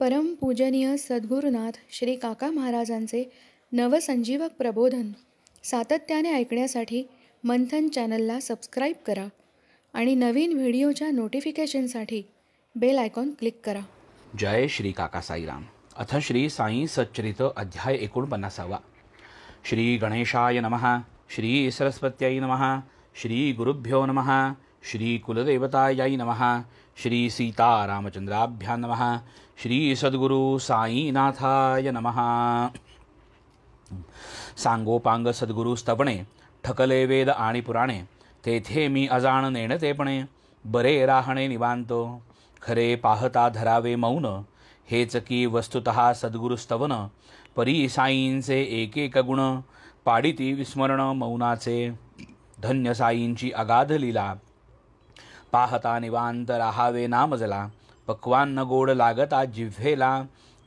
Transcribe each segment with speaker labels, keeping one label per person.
Speaker 1: परमपूजनीय सद्गुरुनाथ श्री काका महाराजांचे नवसंजीवक प्रबोधन सातत्याने ऐकण्यासाठी मंथन चॅनलला सबस्क्राईब करा आणि नवीन व्हिडिओच्या नोटिफिकेशनसाठी बेल आयकॉन क्लिक करा.
Speaker 2: जय श्री काका साईराम. अथ श्री साई सच्चरित अध्याय 49. श्री गणेशाय नमः. श्री सरस्वत्यै नमः. श्री गुरुभ्यो नमः. श्री कुलदेवतायै नमः. श्री सीतारामचंद्राभ्यां नमः. श्री सद्गुरु साईनाथाय नमः. सांगोपांग सद्गुरु स्तवणे ठकले वेद आणि पुराणे. तेथे मी अजाण नेणतेपणे बरे राहणे निवांत. खरे पाहता धरावे मौन हेच की वस्तुतः सद्गुरु स्तवन. परी साईंचे एक एक गुण पाडिती विस्मरण मौनाचे. धन्य साईंची अगाध लीला पाहता निवांत राहावे नामजला. पक्वान्न गोड लागता जिव्हेला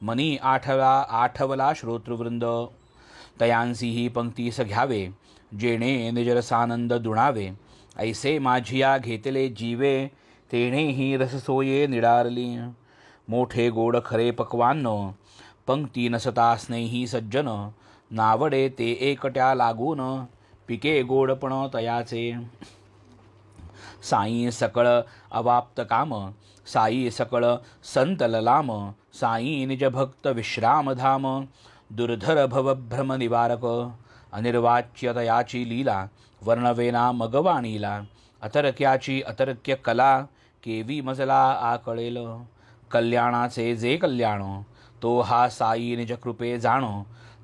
Speaker 2: मनी आठवला श्रोतृवृंद. तयांसी ही पंक्तीस घ्यावे जेणे निजरसानंद दुणावे. ऐसे माझिया घेतले जीवे तेणे ही रससोये निडारली. मोठे गोड खरे पक्वान्न पंक्ती नसता स्नेही सज्जन. नावडे ते एकट्या लागून पिके गोडपण तयाचे. साई सकळ अवाप्त काम साई सकळ संतललाम. साई निज भक्त विश्रामधाम दुर्धर भवभ्रम निवारक. अनिर्वाच्य तयाची लीला वर्णवेना मगवाणीला. अतर्क्याची अतर्क्य कला केवी मजला आकळेल. कल्याणाचे जे कल्याण तो हा साई निज कृपे जाण.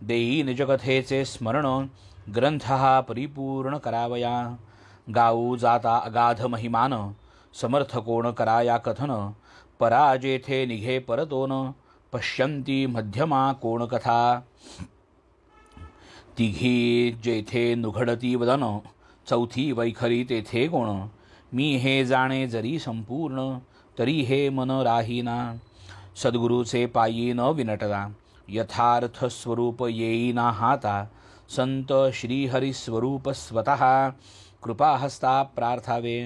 Speaker 2: देई निज कथेचे स्मरण ग्रंथ हा परिपूर्ण करावया. गाऊ जाता अगाध महिमान समर्थ कोण कराया कथन. पराजेथे निघे परतोन पश्यंती मध्यमा कोण कथा. तिघी जेथे नुघडती वदन चौथी वैखरी तेथे कोण. मी हे जाणे जरी संपूर्ण तरी हे मन राहीना. सद्गुरूचे पायी न विनटला यथार्थ स्वरूप येईना हाता. संत श्रीहरिस्वरूप स्वतः कृपाहस्ता प्रार्थावे.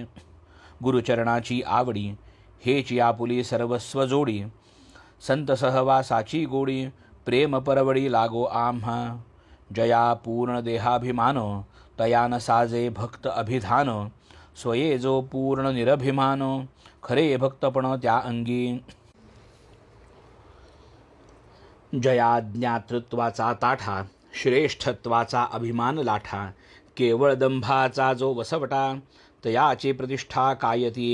Speaker 2: गुरुचरणाची आवडी हेची आपुली सर्वस्व जोडी. संत सहवासाची गोडी प्रेम परवडी लागो आम्हा. जया पूर्ण देहाभिमान तयान साजे भक्त अभिधान. स्वये जो पूर्ण निरभिमान खरे भक्तपण त्या अंगी. जया ज्ञातृत्वाचा ताठा श्रेष्ठत्वाचा अभिमान लाठा. केवळ दंभाचा जो वसवटा तयाची प्रतिष्ठा कायती.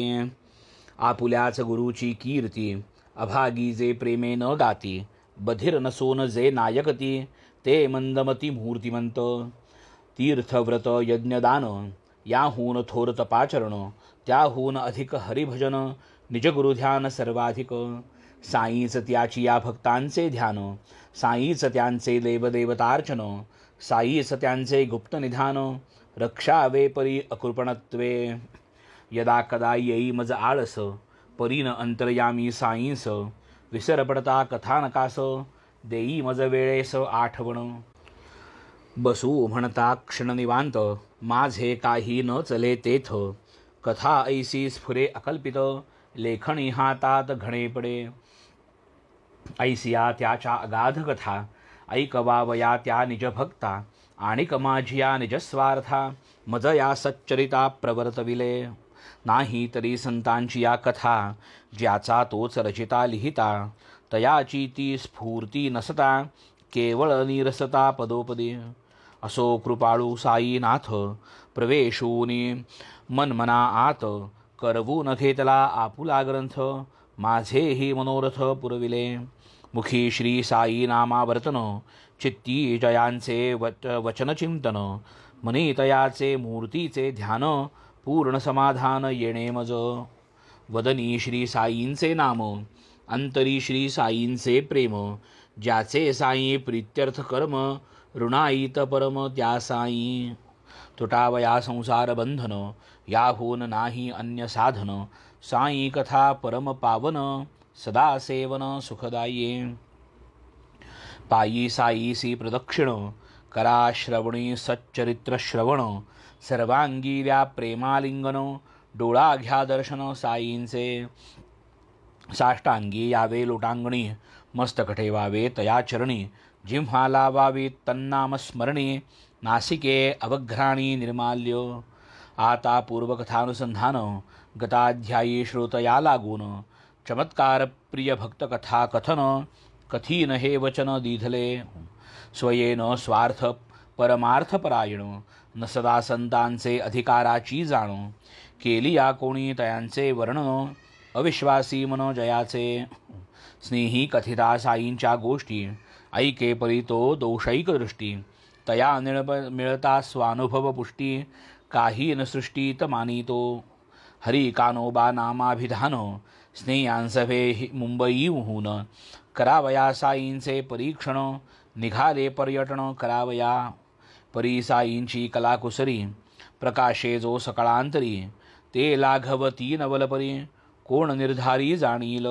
Speaker 2: आपुल्याच गुरुची कीर्ती अभागी जे प्रेमे न गाती. बधिर नसोन जे नायकती ते मंदमती मूर्तिमंत. तीर्थव्रत यज्ञदान याहून थोर तपाचरण. त्याहून अधिक हरिभजन निजगुरुध्यान सर्वाधिक. साईच त्याची या भक्तांचे ध्यान. साईच त्यांचे देवदेवतार्चन. साईच त्यांचे गुप्त निधान. रक्षावे परी अकृपणत्वे. यदा कदा येई मज आळस परीन अंतर्यामी साईंस. विसर पडता कथानकास देई मज वेळेस आठवण. बसू म्हणता क्षण निवांत माझे काही न चले तेथ. कथा ऐसी स्फुरे अकल्पित लेखणी हातात घणे पडे. ऐसिया त्याच्या अगाध कथा ऐकवावया त्या निज भक्ता. आणि कमाझिया निजस्वार्था मज या सच्चरिता प्रवर्तविले. नाही तरी संतांची या कथा ज्याचा तोच रचिता लिहिता. तयाची ती स्फूर्ती नसता केवळ निरसता पदोपदी. असो कृपाळू साईनाथ प्रवेशूनी मनमना आत. करवून घेतला आपुला ग्रंथ माझेही मनोरथ पुरविले. मुखी श्री साई नामावर्तन चित्ती जयांचे वचन चिंतन. मनी तयाचे मूर्तीचे ध्यान पूर्ण समाधान येणे मज. वदनी श्री साईंचे नाम अंतरी श्री साईंचे प्रेम. ज्याचे साई प्रीत्यर्थ कर्म ऋणाईत परम त्या साई. तुटावया संसार बंधन याहून नाही अन्य साधन. साई कथा परम पावन सदा सेवन सुखदायी. पायी साईसी प्रदक्षिण करा श्रवणी सच्चरित्र श्रवण. सर्वांगी व्या प्रेमालिंगन डोळा घ्या दर्शन साईंचे. साष्टांगी यावे लोटांगणी मस्तक ठेवावे तया चरणी, जिव्हा लावावी तन्नामस्मरणी, नासिके अवघ्राणी निर्माल्य। आता पूर्वकथानुसंधान, गताध्यायी श्रोतया लागून, चमत्कार प्रिय भक्त कथा कथन, कथीन हे वचन दीधले। स्वयेन स्वार्थ परमार्थपरायण, न सदा संतांचे अधिकाराची जाण, केली या कोणी तयांचे वर्णन, अविश्वासी मन जयाचे। स्नेही कथिता साईंच्या गोष्टी, ऐके परितो दोषैक दृष्टी, तया मिळता स्वानुभव पुष्टी, काही न सृष्टीत मानितो। हरी कानोबा नामाभिधान, स्नेयांसभे मुंबईहून, करावया साईंचे परीक्षण, निघाले पर्यटन करावया। परी साईंची कलाकुसरी, प्रकाशे जो सकळांतरी, ते लाघवती नवलपरी, कोण निर्धारी जाणील।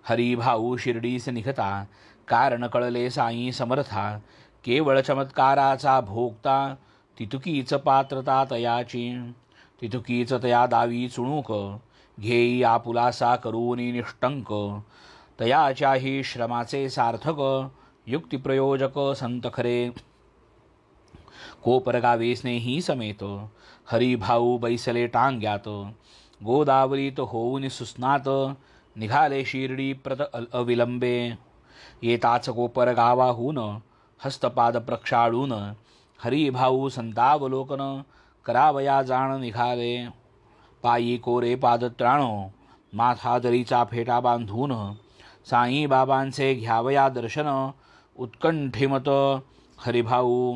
Speaker 2: हरी भाऊ शिर्डीस निघता, कारण कळले साई समर्था, केवळ चमत्काराचा भोगता, तितुकीच पात्रता तयाची। तितुकीच तया दावी चुणूक, घेई आपुलासा करूनी निष्टंक, तयाच्याही श्रमाचे सार्थक, युक्तिप्रयोजक संत खरे। कोपरगावे स्नेही समेत, हरी भाऊ बैसले टांग्यात, गोदावरीत होऊन सुस्नात, निघाले शिर्डी प्रत अविलंबे। येताच कोपरगावाहून, हस्तपाद प्रक्षाळून, हरी भाऊ संतावलोकन, करावया जाण निघाले। पायी कोरे पादत्राण, माथा दरीचा फेटा बांधून, साई बाबांचे घ्यावया दर्शन, उत्कंठिमत हरिभाऊ।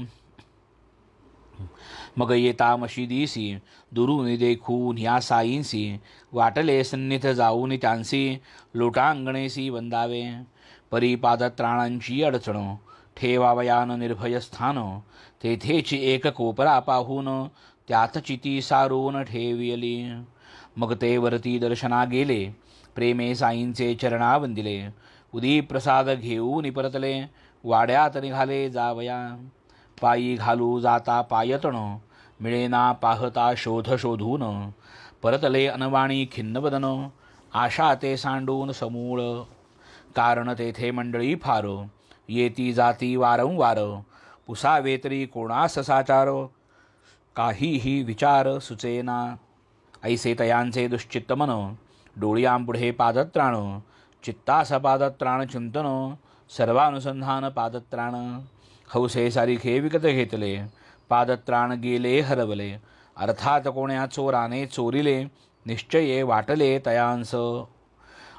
Speaker 2: मग येता मशिदीसी, दुरून देखून या साईंसी, वाटले सन्निध जाऊन त्यांसी, लोटांगणेसी वंदावे। परी पादत्राणांची अडचण, ठेवावयान निर्भय स्थान, तेथेची एक कोपरा पाहून, त्यात चिती सारून ठेविली। मग ते वरती दर्शना गेले, प्रेमे साईंचे चरणा वंदिले, उदी प्रसाद घेऊन परतले, वाड्यात निघाले जावया। पायी घालू जाता पायतण, मिळेना पाहता शोध शोधून, परतले अनवाणी खिन्नवदन, आशा ते सांडून समूळ। कारण तेथे मंडळी फार, येती जाती वारंवार, पुसावे तरी कोणास साचार, काहीही विचार सुचेना। ऐसे तयांचे दुश्चित्त मन, डोळ्यांपुढे पादत्राण, चित्तास पादत्राण चिंतन, सर्वानुसंधान पादत्राण। हौसे सारिखे विकत घेतले, पादत्राण गेले हरवले, अर्थात कोण्या चोराने चोरिले, निश्चये वाटले तयांस।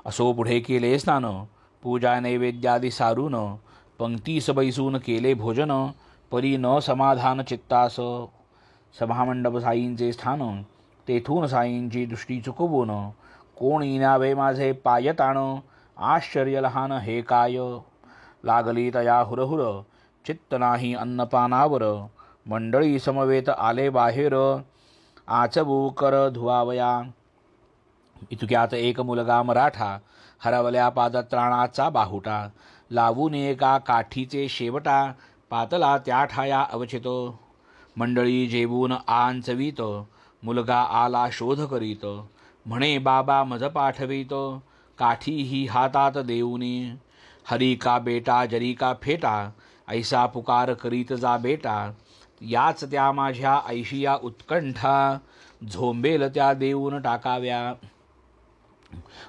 Speaker 2: असो पुढे केले स्नान, पूजा नैवेद्यादी सारून, पंक्तीस बैसून केले भोजन, परी न समाधान चित्तास। सभामंडप साईंचे स्थान, तेथून साईंची दृष्टी चुकवून, कोणी न्यावे माझे पायताण, आश्चर्य लहान हे काय। लागली तया हुरहुर, चित्त नाही अन्नपानावर, मंडळी समवेत आले बाहेर, आचबू कर धुवावया। इतक्यात एक मुलगा मराठा, हरवल्या पादत्राणाचा बाहुटा, लावून एका काठीचे शेवटा, पातला त्या ठाया अवचित। मंडळी जेवून आंचवीत, मुलगा आला शोध करीत, म्हणे बाबा मज पाठवीत, काठी ही हातात देऊनी। हरी का बेटा जरी का फेटा, ऐसा पुकार करीत जा बेटा, याच त्या माझ्या ऐशिया उत्कंठा, झोंबेल त्या देऊन टाकाव्या।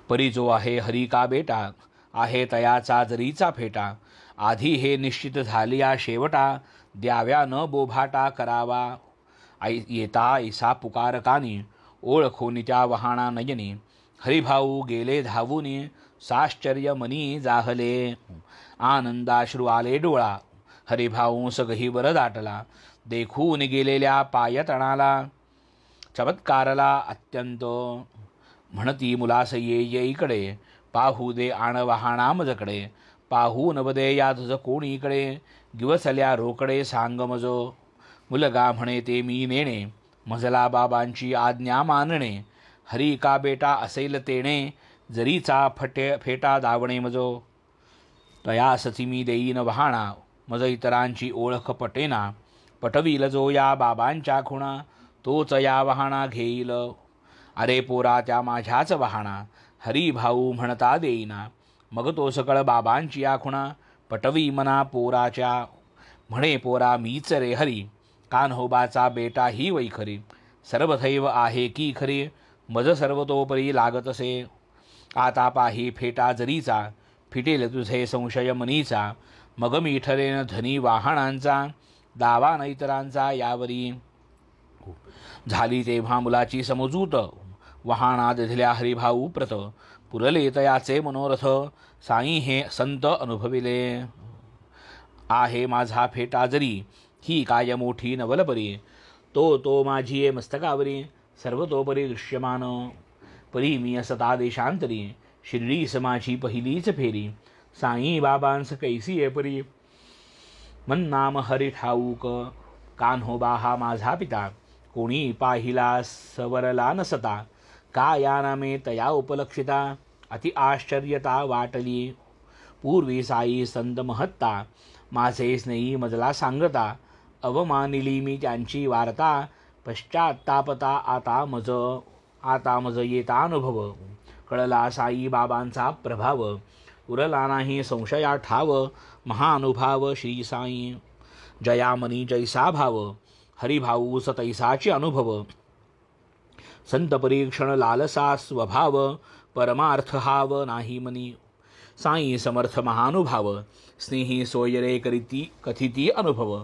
Speaker 2: परी जो आहे हरी का बेटा, आहे तयाचा जरीचा फेटा, आधी हे निश्चित झालिया शेवटा, द्याव्या न बोभाटा करावा। येता ऐसा पुकार कानी, ओळखोनी त्या वहाणा नयनी, हरिभाऊ गेले धावूनी, साश्चर्य मनी जाहले, आनंदाश्रू आले डोळा, हरिभाऊंस गहीवर दाटला, देखून गेलेल्या पायतणाला, चमत्कारला अत्यंत। म्हणती मुलास ये इकडे, पाहू दे आण वहाणा मजकडे, पाहून बदे या तुझ कोणीकडे, गिवसल्या रोकडे सांग मज। मुलगा म्हणे ते मी नेणे, मजला बाबांची आज्ञा मानणे, हरी का बेटा असेल तेणे, जरीचा फेटा दावणे मजो। तयासची मी देईन वहाणा, मज इतरांची ओळख पटेना, पटवील जो या बाबांच्या खुणा, तोच या वहाणा घेईल। अरे पोरा त्या माझ्याच वहाणा, हरी भाऊ म्हणता देईना, मग तो सकळ बाबांची आखुणा पटवी मना पोराच्या म्हणे पोरा मीच रे हरी कान्होबाचा बेटा ही वैखरी सर्वथैव आहे की खरी मज सर्वतोपरी लागतसे आता पाही फेटा जरीचा फिटेल तुझे संशय मनीचा मग मी ठरेन धनी वाहनांचा दावा नैतरांचा यावरी झाली तेव्हा मुलाची समजूत वाहनात दिल्या हरिभाऊ प्रत पुरले तयाचे मनोरथ साई हे संत अनुभविले आहे माझा फेटा जरी ही काय मोठी नवलपरी तो माझी मस्तकावरी सर्वतोपरी दृश्यमान परी मी असता देशांतरी शिर्डीस माझी पहिलीच फेरी साई बाबांस कैसी ये परी मन नाम हरी ठाऊक कान्होबा हा माझा पिता कोणी पाहिला सवरला नसता का या नामे तया उपलक्षिता अति आश्चर्यता वाटली पूर्वी साई संत महत्ता माझे स्नेही मजला सांगता अवमानिली मी त्यांची वार्ता पश्चात्तापता आता मज येता अनुभव कळला साई बाबांचा प्रभाव उरला नाही संशया ठाव महानुभाव श्री साई जयामनी जैसा भाव हरिभाऊ सतैसाची अनुभव संत परीक्षण लालसा स्वभाव परमार्थ हाव नाही मनी साई समर्थ महानुभाव स्नेही सोयरे करीती कथिती अनुभव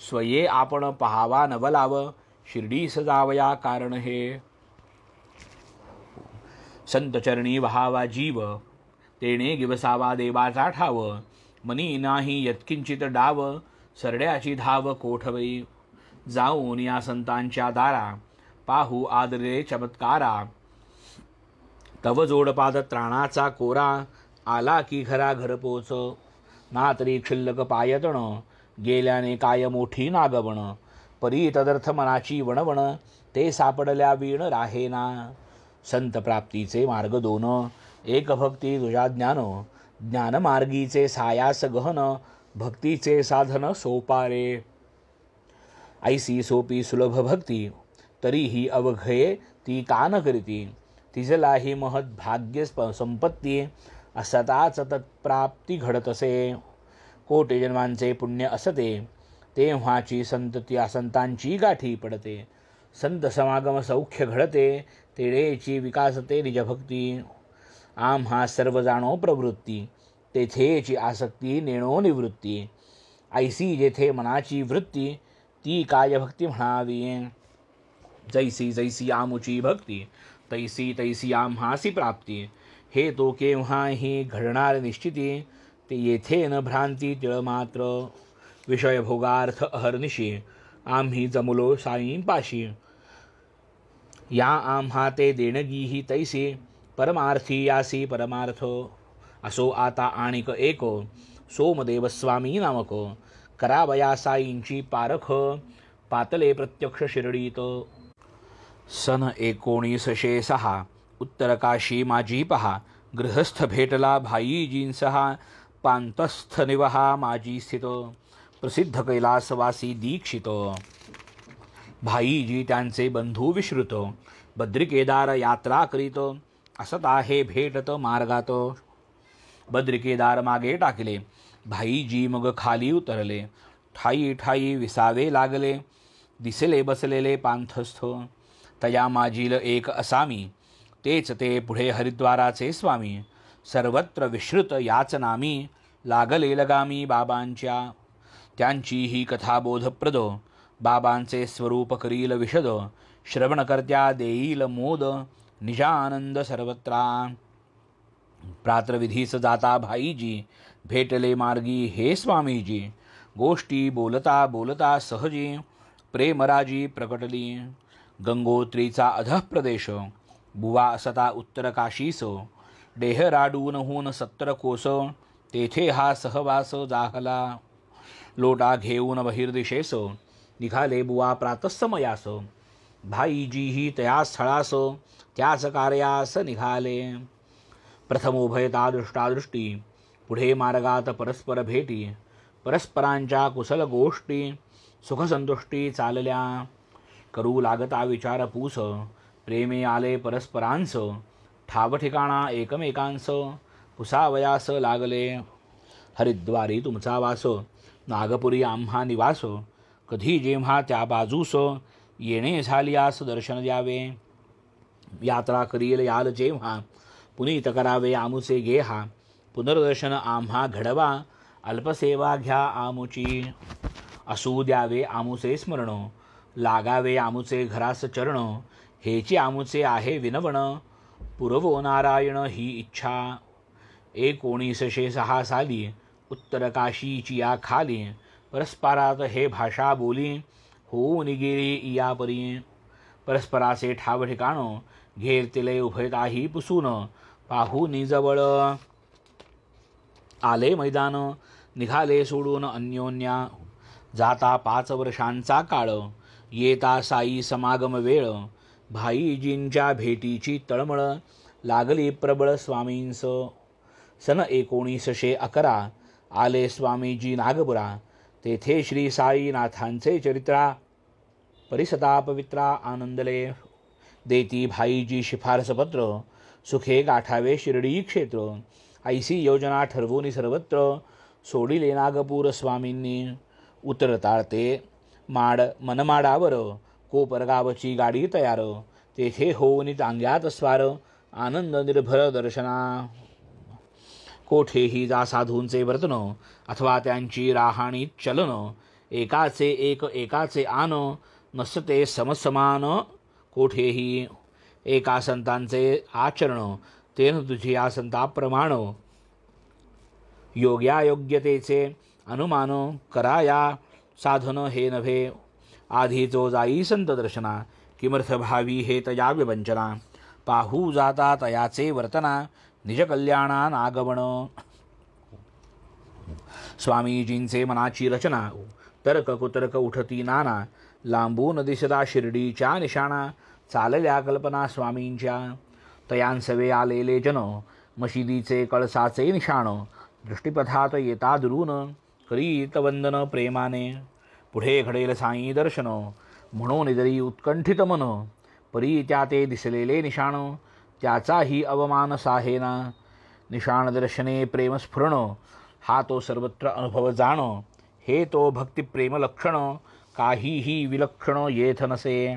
Speaker 2: स्वये आपण पहावा नवलाव शिर्डीस जावया कारण हे संत चरणी वहावा जीव तेणे गिवसावा देवाचा ठाव मनी नाही यत्किंचित डाव सरड्याची धाव कोठवई जाऊन या संतांच्या दारा पाहू आदरे चमत्कारा तव जोडपाद त्राणाचा कोरा आला की घरा घर पोच ना तरी क्षुल्लक पायतण गेल्याने काय मोठी नागवण परी तदर्थ मनाची वणवण ते सापडल्या वीण राहेना संत प्राप्तीचे मार्ग दोन एक भक्ती तुझ्या ज्ञान मार्गीचे सायास गहन भक्तीचे साधन सोपारे ऐसी सोपी सुलभ भक्ती तरीही अवघये ती कान करीती तिजलाही महत् भाग्य संपत्ती असताच तत्प्राप्ती घडतसे कोटी जन्मांचे पुण्य असते तेव्हाची संतती संतांची गाठी पडते संत समागम सौख्य घडते तेडेची विकासते निजभक्ती आम्हा सर्व जाणो प्रवृत्ती तेथेची आसक्ती नेणो निवृत्ती ऐसी जेथे मनाची वृत्ती ती काय भक्ती म्हणावी जैसी जैसी आमुची भक्ती तैसी तैसी आम्हासी प्राप्ती हे तो केव्हाही घडणार निश्चिती ते येथे न भ्रांती तिळ मात्र विषय भोगार्थ अहर्निशी आम्ही जमुलो साईंपाशी या आम्हा ते देणगीही तैसी परमार्थी यासी परमार्थ असो आता आणिक एक सोमदेव स्वामी नामक करावया साईंची पारख पातले प्रत्यक्ष शिर्डीत सन 1906 उत्तर काशी माझी पहा गृहस्थ भेटला भाईजींसहा पांतस्थ निवहा माझी स्थित प्रसिद्ध कैलासवासी दीक्षित भाईजी त्यांचे बंधू विश्रुत बद्रिकेदार यात्रा करीत असत आहे भेटत मार्गात बद्रिकेदार मागे टाकले भाईजी मग खाली उतरले ठाई ठाई विसावे लागले दिसले बसलेले पांथस्थ तया माझील एक असामी तेच ते पुढे हरिद्वाराचे स्वामी सर्वत्र विश्रुत याच नामी लागले लगामी बाबांच्या त्यांची ही कथा बोधप्रद बाबांचे स्वरूप करील विशद श्रवणकर्त्या देईल मोद निजानंद सर्वत्रा प्रात्रविधीस जाता भाईजी भेटले मार्गी हे स्वामीजी गोष्टी बोलता बोलता सहजी प्रेमराजी प्रकटली गंगोत्रीचा अधः प्रदेश बुवा असता उत्तर काशीस डेहराडूनहून 70 कोस तेथे हा सहवास जाहला लोटा घेऊन बहिर्दिशेस निघाले बुवा प्रातस्समयास भाईजीही त्या स्थळास त्याच कार्यास निघाले प्रथमोभयता दृष्टादृष्टी पुढे मार्गात परस्पर भेटी परस्परांच्या कुशल गोष्टी सुखसंतुष्टी चालल्या करू लागता विचारपूस प्रेमे आले परस्परांस ठाव ठिकाणा एकमेकांस पुसावयास लागले. हरिद्वारी तुमचा वास, नागपुरी आम्हा निवास. कधी जेव्हा त्या बाजूस येणे झालियास दर्शन द्यावे. यात्रा करील याल जेव्हा, पुनीत करावे आमुचे गेहा. पुनर्दर्शन आम्हा घडवा, अल्पसेवा घ्या आमुची. असू द्यावे आमुचे स्मरण, लागावे आमुचे घरास चरण. हेची आमुचे आहे विनवण, पुरवो नारायण ही इच्छा. 1906 साली उत्तर काशीची या खाली. परस्परात हे भाषा बोली, होऊन गेली या परी. परस्पराचे ठाव ठिकाण, घेरतिले उभयताही पुसून. पाहून जवळ आले मैदान, निघाले सोडून अन्योन्या. जाता 5 वर्षांचा काळ, येता साई समागम वेळ. भाईजींच्या भेटीची तळमळ, लागली प्रबळ स्वामींस. सन 1911 आले स्वामीजी नागपुरा. तेथे श्री साईनाथांचे चरित्रा, परिसता पवित्रा आनंदले. देती भाईजी शिफारसपत्र, सुखे गाठावे शिर्डी क्षेत्र. ऐसी योजना ठरवून सर्वत्र, सोडिले नागपूर स्वामींनी. उतरताळते मनमाडावर, कोपरगावची गाडी तयार. तेथे होऊन टांग्यात स्वार, आनंद निर्भर दर्शना. कोठेही जा साधूंचे वर्तन, अथवा त्यांची राहाणी चलन. एकाचे एक एकाचे आन, नसते समसमान कोठेही. एका संतांचे आचरण, तेन तुझी या संताप्रमाण. योग्यायोग्यतेचे अनुमान, कराया साधन हे नव्हे. आधी जो जाई संत दर्शना, किमर्थ भावी हे तया विवंचना. पाहू जाता तयाचे वर्तना, निज कल्याणा नागमन. स्वामीजींचे मनाची रचना, तर्क कुतर्क उठती नाना. लांबून दिसता शिर्डीच्या निशाणा, चालल्या कल्पना स्वामींच्या. तयांसवे आलेले जन, मशिदीचे कळसाचे निशाण. दृष्टीपथात येता दुरून, करीत वंदन प्रेमाने. पुढे घडेल साई दर्शन, म्हणून जरी उत्कंठित मन. परी त्या ते दिसलेले निशाण, त्याचाही अवमान साहेना. निशाण दर्शने प्रेम स्फुरण, हा तो सर्वत्र अनुभव जाण. हे तो भक्तिप्रेम लक्षण, काहीही विलक्षण येथ नसे.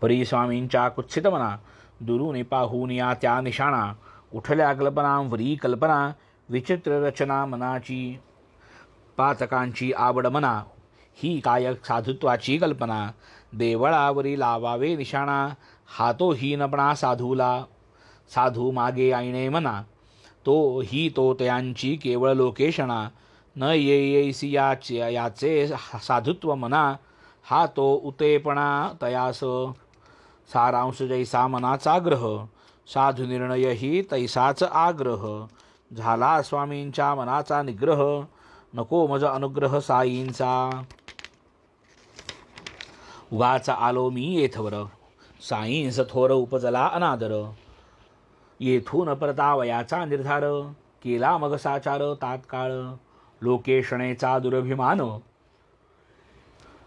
Speaker 2: परी स्वामींच्या कुत्सित मना, दुरून पाहून या त्या निशाणा. उठल्या कल्पनांवरी कल्पना, विचित्र रचना मनाची. पातकांची आवड मना, ही काय साधुत्वाची कल्पना. देवळावरी लावावे निशाणा, हातो हीनपणा साधूला. साधू मागे आईणे मना, तो ही तो तयांची केवळ लोकेशणा. न येईसी याचे साधुत्व मना, हा तो उतेपणा तयास. सारांश जैसा मनाचा ग्रह, साधू निर्णयही तैसाच आग्रह. झाला स्वामींच्या मनाचा निग्रह, नको मज अनुग्रह साईंचा. उगाच आलो मी येथवर, साईंस थोर उपजला अनादर. येथून परतावयाचा निर्धार, केला मग साचार तात्काळ. लोकेशणेचा दुरभिमान,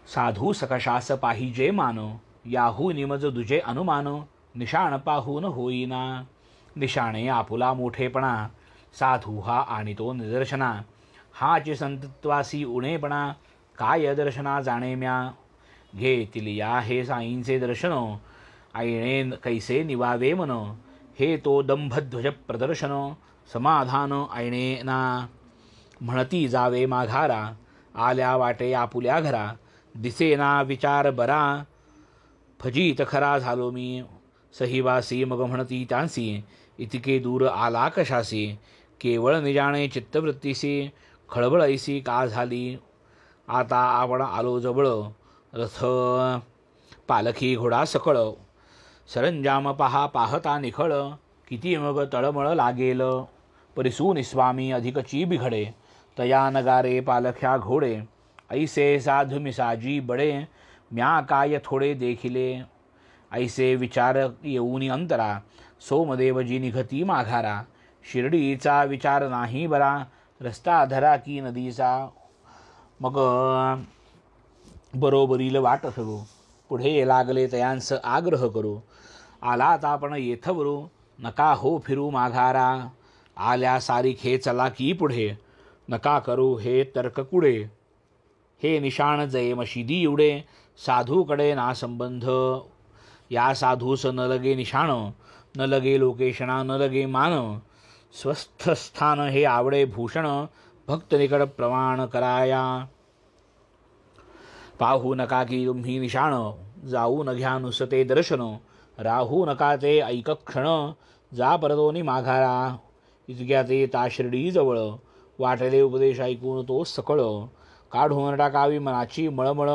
Speaker 2: साधू सकशास पाहिजे मान. याहू निमज दुजे अनुमान, निशाण पाहून होईना. निशाणे आपुला मोठेपणा, साधू हा आणि तो निदर्शना. हाचे संतत्वासी उणेपणा, काय दर्शना जाणे म्या. घेतील या हे साईंचे दर्शन, आईणे कैसे निवावे मन. हे तो दंभध्वज प्रदर्शन, समाधान आईणे ना. म्हणती जावे माघारा, आल्या वाटे आपुल्या घरा. दिसेना विचार बरा, फजित खरा झालो मी. सहिवासी मग म्हणती त्यांसी, इतके दूर आला कशासी. केवळ निजाणे चित्तवृत्तीसी, खळबळैसी का झाली. आता आपण आलो जवळ, रथ पालखी घोडा सकळ. सरंजाम पहा पाहता निखळ, किती मग तळमळ लागेल. परिसून स्वामी अधिकची बिघडे, तया नगारे पालख्या घोडे. ऐसे साधु मिसाजी बडे, म्या काय थोडे देखिले. ऐसे विचार येऊनी अंतरा, सोमदेवजी निघती माघारा. शिर्डीचा विचार नाही बरा, रस्ता धरा की नदीचा. मग बरोबरील वाट ठरू, पुढे लागले तयांस आग्रह करू. आलात आपण येथवरू, नका हो फिरू माघारा, आल्या सारिखे चला की पुढे, नका करू हे तर्क कुडे, हे निशाण जये मशिदी उडे, साधूकडे ना संबंध, या साधूस न लगे निशाण, न लगे लोकेशना न लगे मान, स्वस्थ स्थान हे आवडे भूषण, भक्त निकट प्रमाण कराया, पाहू नका की तुम्ही निशाण, जाऊ न घ्या नुसते दर्शन, राहू नका ते ऐक क्षण, जा परतोनी माघारा, इतक्या ते ताशिर्डी जवळ, वाटले उपदेश ऐकून तो सकळ, काढून टाकावी मनाची मळमळ,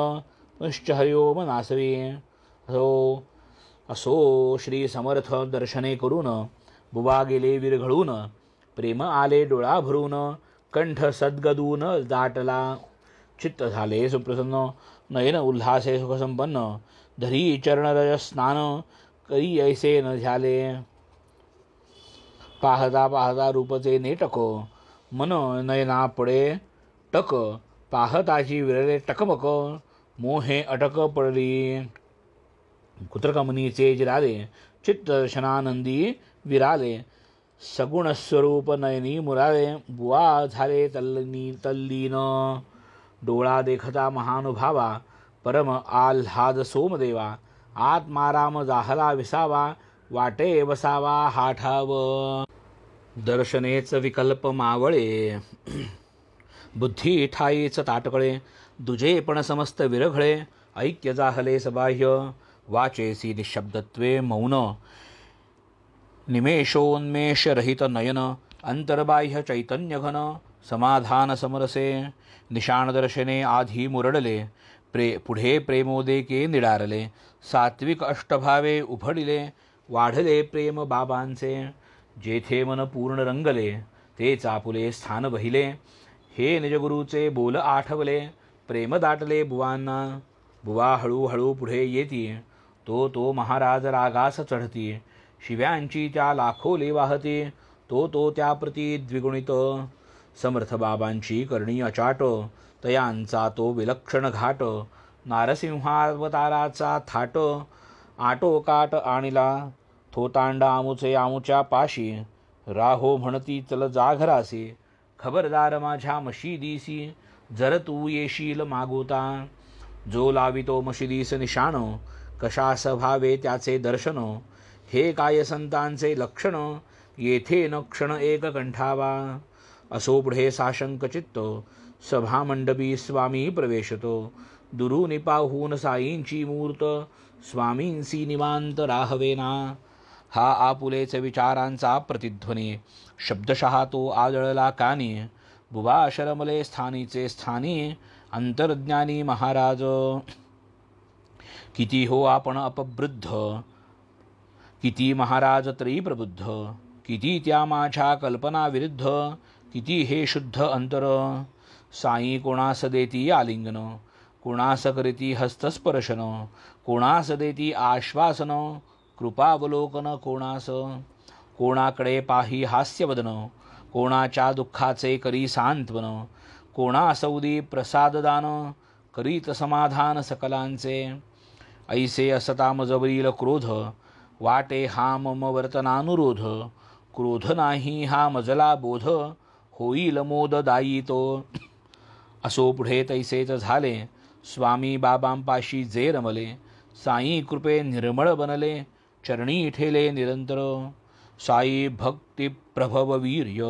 Speaker 2: पंच हरिओम नासवी, असो श्री समर्थ दर्शने करून, बुवा गेले विरघळून, प्रेम आले डोळा भरून, कंठ सद्गदून दाटला, चित्त झाले सुप्रसन्न, नयन उल्हासे सुखसंपन्न, धरी चरणरज स्नान, करी ऐसे न झाले, पाहता पाहता रूपचे नेटक, मन नयना पडे टक, पाहताची विरले टकमक, मोहे अटक पडली, कुत्रकमनीचे जिराले, चित्त दर्शनानंदी विराले, सगुण स्वरूप नयनी मुराले, बुवा झाले तल्लीन, डोळा देखता महानुभावा, परम आल्हाद सोमदेवा, आत्माराम जाहला विसावा, वाटे बसावा हा ठाव, दर्शनेच विकल्प मावळे, बुद्धी ठाईच ताटकळे, दुजे पण समस्त विरघळे, ऐक्य जाहले सबाह्य, वाचेसी निशब्दत्वे मौन, निमेषोन्मेष रहित नयन, अंतर्बाह्य चैतन्य घन, समाधान समरसे, निशाण दर्शने आधी मुरडले, पुढे प्रेमोदेके निडारले, सात्विक अष्टभावे उफडिले, वाढले प्रेम बाबांचे, जेथे मन पूर्ण रंगले, ते चापुले स्थान बहिले, हे निजगुरूचे बोल आठवले, प्रेम दाटले बुवांना, बुवा हळूहळू पुढे येती, तो महाराज रागास चढती, शिव्यांची त्या लाखोली वाहती, तो त्याप्रती द्विगुणित, समर्थ बाबांची करणी अचाट, तयांचा तो विलक्षण घाट, नारसिंहावताराचा थाट, आटोकाट आणिला, थोतांडा आमुचे आमुच्या पाशी, राहो म्हणती चल जा घरासी, खबरदार माझ्या मशिदीसी, जर तू येशील मागोता, जो लावितो मशिदीस निशाण, कशास भावे त्याचे दर्शन, हे काय संतांचे लक्षण, येथे न क्षण एक कंठावा, असो पुढे साशंक चित्त, सभामंडपी स्वामी प्रवेशतो, दुरून पाहून साईंची मूर्त, स्वामींसी निवांत राहवेना, हा आपुलेच विचारांचा प्रतिध्वनी, शब्दशः तो आदळला कानी, बुवा शरमले स्थानीचे स्थानी, अंतर्ज्ञानी महाराज, किती हो आपण अपवृद्ध, किती महाराज त्री प्रबुद्ध, किती त्या माझ्या कल्पना विरुद्ध, किती हे शुद्ध अंतर, साई कोणास देती आलिंगन, कोणास करीती हस्तस्पर्शन, कोणास देती आश्वासन, कृपावलोकन कोणास, कोणाकडे पाही हास्यवदन, कोणाच्या दुःखाचे करी सांत्वन, कोणास उदी प्रसाददान, करीत समाधान सकलांचे, ऐसे असता मजवरील क्रोध, वाटे हा मम वर्तनानुरोध, क्रोध नाही हा मजला बोध, होईल मोददायी तो, असो पुढे तैसेच झाले, स्वामी बाबांपाशी जे रमले, साई कृपे निर्मळ बनले, चरणी ठेले निरंतर, साई भक्ती प्रभव वीर्य,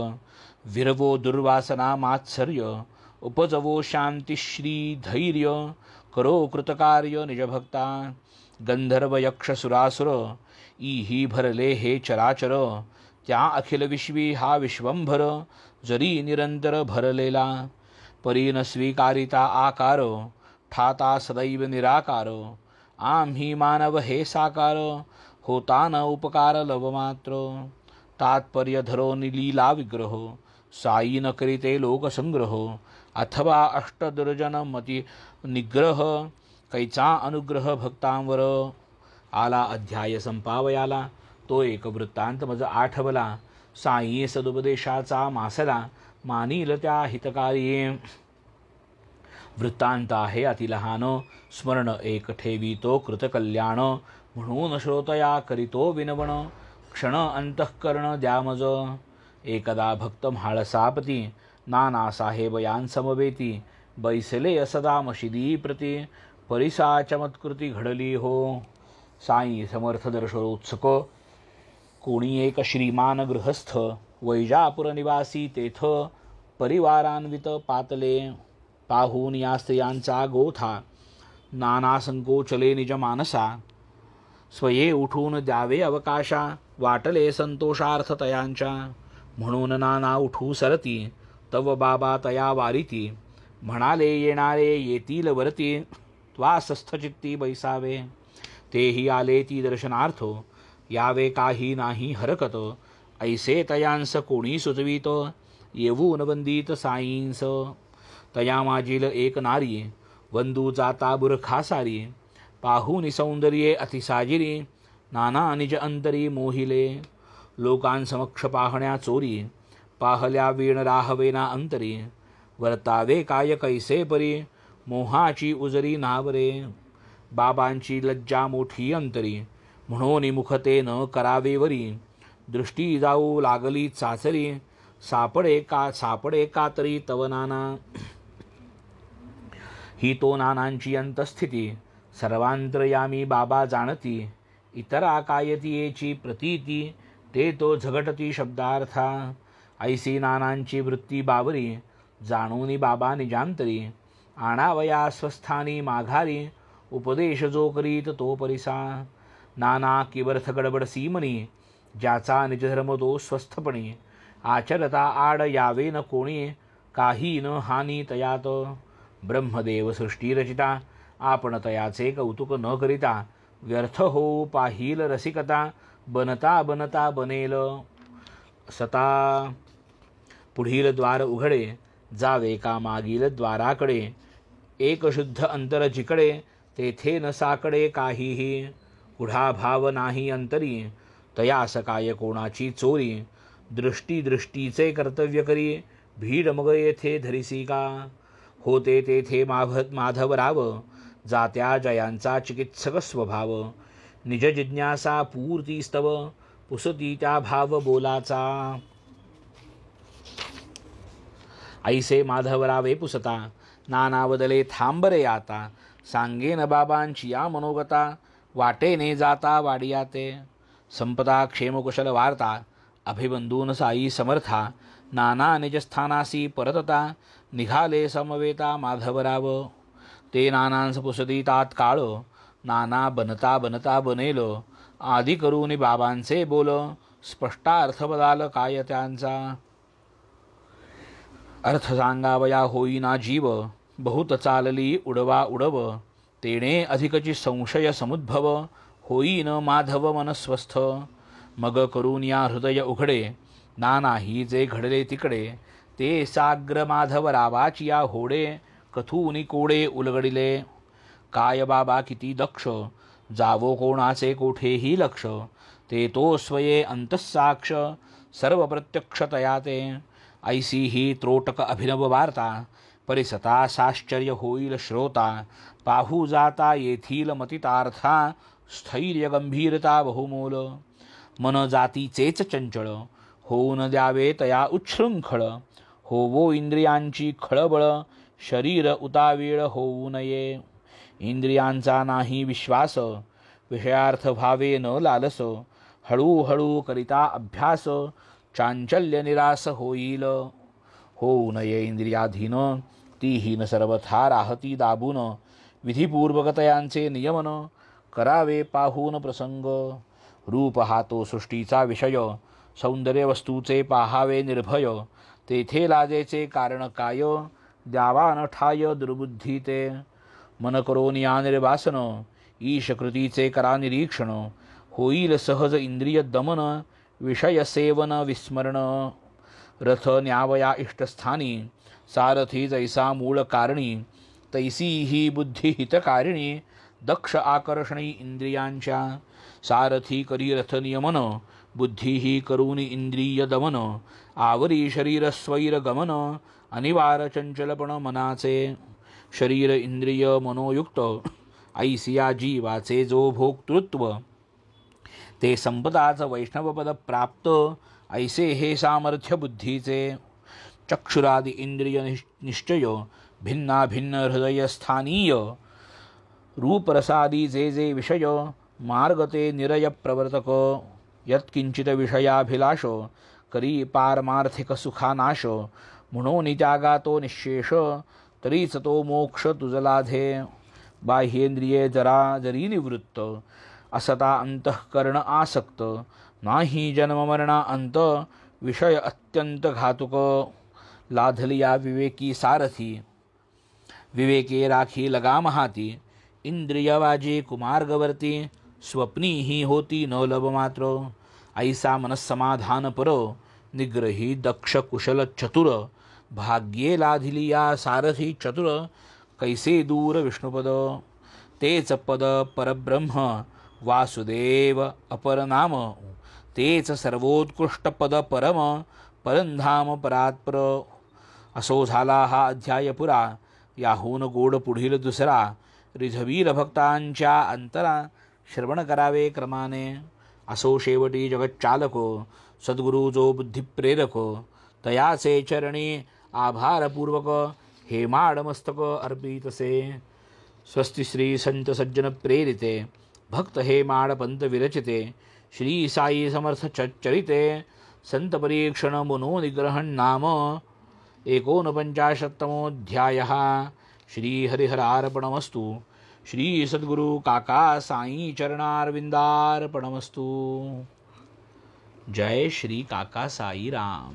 Speaker 2: विरवो दुर्वासना मात्सर्य, उपजवो शांतिश्री धैर्य, करो कृतकार्य निजभक्ता, गंधर्व यक्ष सुरासुर, इही भरले हे चराचर, त्या अखिल विश्वी हा विश्वंभर, जरी निरंतर भरलेला, परी न स्वीकारिता आकार, ठाता सदैव निराकार, आम्ही मानव हे साकार, होता न उपकार लवमात्र, तात्पर्य धरो लीला विग्रह, साई न करीते लोकसंग्रह, अथवा अष्टदुर्जन मती निग्रह, कैचा अनुग्रह भक्तांवर, आला अध्याय संपावयाला, तो एक वृत्तांत मज आठवला, साई सदुपदेशाचा मासला, मानील त्या हितकारी, वृत्तांत आहे अतिलहान, स्मरण एक ठेवी तो कृतकल्याण, म्हणून श्रोतया करीतो विनवण, क्षण अंतःकरण द्यामज. एकदा भक्त म्हाळसापती नाना साहेब यांसमवेती. बैसले सदा मशिदी प्रती. परिसा चमत्कृती घडली हो. साई समर्थ दर्शनोत्सुक. कोणी एक श्रीमान गृहस्थ. वैजापुर निवासी तेथ. परिवारान्वित पातले. पाहून या स्त्रियांचा गोथा. नाना संकोचले निज मानसा. स्वये उठून द्यावे अवकाशा. वाटले संतोषार्थ तयांच्या. म्हणून नाना उठू सरती. तव बाबा तया वारिती. म्हणाले येणारे येतील वरती. त्वासस्थ चित्ती बैसावे. तेही आले ती दर्शनार्थ. यावे काही नाही हरकत. ऐसे तयांस कोणी सुचवित. येऊन वंदित साईंस. तया माजील एक नारी. वंदू जाता बुरखा सारी. पाहुनी सौंदर्ये अतिसाजिरी. नाना निज अंतरी मोहिले. लोकांसमक्ष पाहण्या चोरी. पाहल्या वीण राहवेना अंतरी. वर्तावे काय कैसे परी. मोहाची उजरी नावरे. बाबांची लज्जा मोठी अंतरी. म्हणून मुखते न करावे वरी. दृष्टी जाऊ लागली चाचरी. सापडे का तरी तव नाना. ही तो नानांची अंतस्थिती. सर्वांतरयामी बाबा जाणती. इतरा कायतीयेची प्रतीती. ते तो झगटती शब्दार्था. ऐसी नानांची वृत्ती बावरी. जाणूनी बाबा निजांतरी. आणावया स्वस्थानी माघारी. उपदेश जो करीत तो परिसा. नाना किवर्थ गडबड सीमनी. ज्याचा निजधर्म तो स्वस्थपणी. आचरता आड यावे न कोणी. काही न हानी तयात. ब्रह्मदेव सृष्टी रचिता. आपण तयाचे कौतुक न करिता. व्यर्थ होऊ पाहिल रसिकता. बनता बनता बनेल सता. पुढील द्वार उघडे. जावे का मागील द्वाराकडे. एक शुद्ध अंतर जिकडे. तेथे न साकडे काहीही. पुढा भाव नाही अंतरी. तयास काय कोणाची चोरी. दृष्टीचे कर्तव्य करी. भीड मग येथे धरिसी का. होते तेथे माधवराव. जात्या जयांचा चिकित्सक स्वभाव. निज जिज्ञासा पूर्ती स्तव. पुसती त्या भाव बोलाचा. ऐसे माधवरावे पुसता. नाना बदले थांबरे आता. सांगेन बाबांची या मनोगता. वाटेने जाता वाडिया ते. संपदा क्षेमकुशल वार्ता. अभिबंधून साई समर्था. नाना निजस्थानासी परतता. निघाले समवेता माधवराव. ते नानांस पुसती तात्काळ. नाना बनता बनता बनेल. आदी करून बाबांचे बोल. स्पष्टार्थ बदाल काय त्यांचा. अर्थ सांगावया होईना जीव. बहुत चालली उडवा उडव. तेणे अधिकची संशय समुद्भव. होईन माधव मनस्वस्थ. मग करून या हृदय उघडे. नानाही जे घडले तिकडे. ते साग्र माधवरावाची या होडे. कथूनी कोडे उलगडिले. काय बाबा किती दक्ष. जावो कोणाचे कोठेही लक्ष. ते तो स्वये अंतस्साक्ष. सर्व प्रत्यक्षतया ते. ऐसी ही त्रोटक अभिनव वार्ता. परिसता साश्चर्य होईल श्रोता. पाहू जाता येथील मतितार्था. स्थैर्य गंभीरता बहुमोल. मन जातीचेच चंचळ. होऊन द्यावे तया उच्छृंखळ. होवो इंद्रियांची खळबळ. शरीर उतावीळ होऊ नये. इंद्रियांचा नाही विश्वास. विषयार्थ भावे न लालस. हळूहळू करिता अभ्यास. चांचल्य निरास होईल. होऊ नये इंद्रियाधीन. तीहीन सर्वथा राहती दाबून. विधिपूर्वकतयांचे नियमन. करावे पाहून प्रसंग. रूप हा तो सृष्टीचा विषय. सौंदर्य वस्तूचे पाहावे निर्भय. तेथे लाजेचे कारण काय. द्यावा न ठाय दुर्बुद्धी ते. मन करोन या निर्वासन. ईश कृतीचे करा निरीक्षण. होईल सहज इंद्रिय दमन. विषय सेवन विस्मरण. रथ न्यावया इष्टस्थानी. सारथी जैसा मूळ कारणी. तैसी ही बुद्धी हितकारिणी. दक्ष आकर्षणी इंद्रियांच्या. सारथी करी रथ नियमन. बुद्धी ही करूनी इंद्रिय दमन. आवरी शरीर स्वैर गमन. अनिवार्य चंचलपण मनाचे. शरीर इंद्रिय मनोयुक्त. ऐसिया जीवाचे जो भोक्तृत्व. ते संपदाचं वैष्णवपद प्राप्त ऐसे हे सामर्थ्य बुद्धीचे. चक्षुरादि इंद्रिय निश्चय भिन्ना भिन्न हृदयस्थानीय रूपरसादी जे जे विषय मार्ग ते निरय प्रवर्तक. यत्किंचित विषयाभिलाष करी पारमार्थिक सुखानाश. म्हणून त्यागा तो निशेष तरीच तो मोक्ष तुझलाधे. बाह्येंद्रिये जरी निवृत्त असता अंतःकरण आसक्त. नाही जन्ममरणा अंत विषय अत्यंत घातुक. लाधलिया विवेकी सारथी विवेके राखी लगाम हाती. इंद्रियवाजी कुमार्गवर्ती स्वप्नी ही होती न लब मात्र. ऐसा मनस्समाधान पर निग्रही दक्ष कुशल चतुर. भाग्ये लाधिलिया सारथी चतुर कैसे दूर विष्णुपद. तेच पद परब्रह्म वासुदेव अपरनाम. तेच सर्वोत्कृष्ट पद परम परंधाम परात्पर. असो झाला हा अध्याय पुरा याहून गोड पुढील दुसरा. रिझवीर भक्तांच्या अंतरा श्रवण करावे क्रमाने. असो शेवटी जगच्चालको सद्गुरु जो बुद्धिप्रेरक. तयाचे चरणी आभारपूर्वक हेमाड मस्तक अर्पितसे. स्वस्ति श्री संत सज्जन प्रेरिते भक्त हेमाड पंत विरचिते. श्री साई समर्थ चरिते संत परीक्षण मनोनिग्रहण नाम 49तमोऽध्यायः. श्री हरिहरार्पणमस्तु. श्री सद्गुरु काका साई चरणारविंदार्पणमस्तु. जय श्री काका साई राम.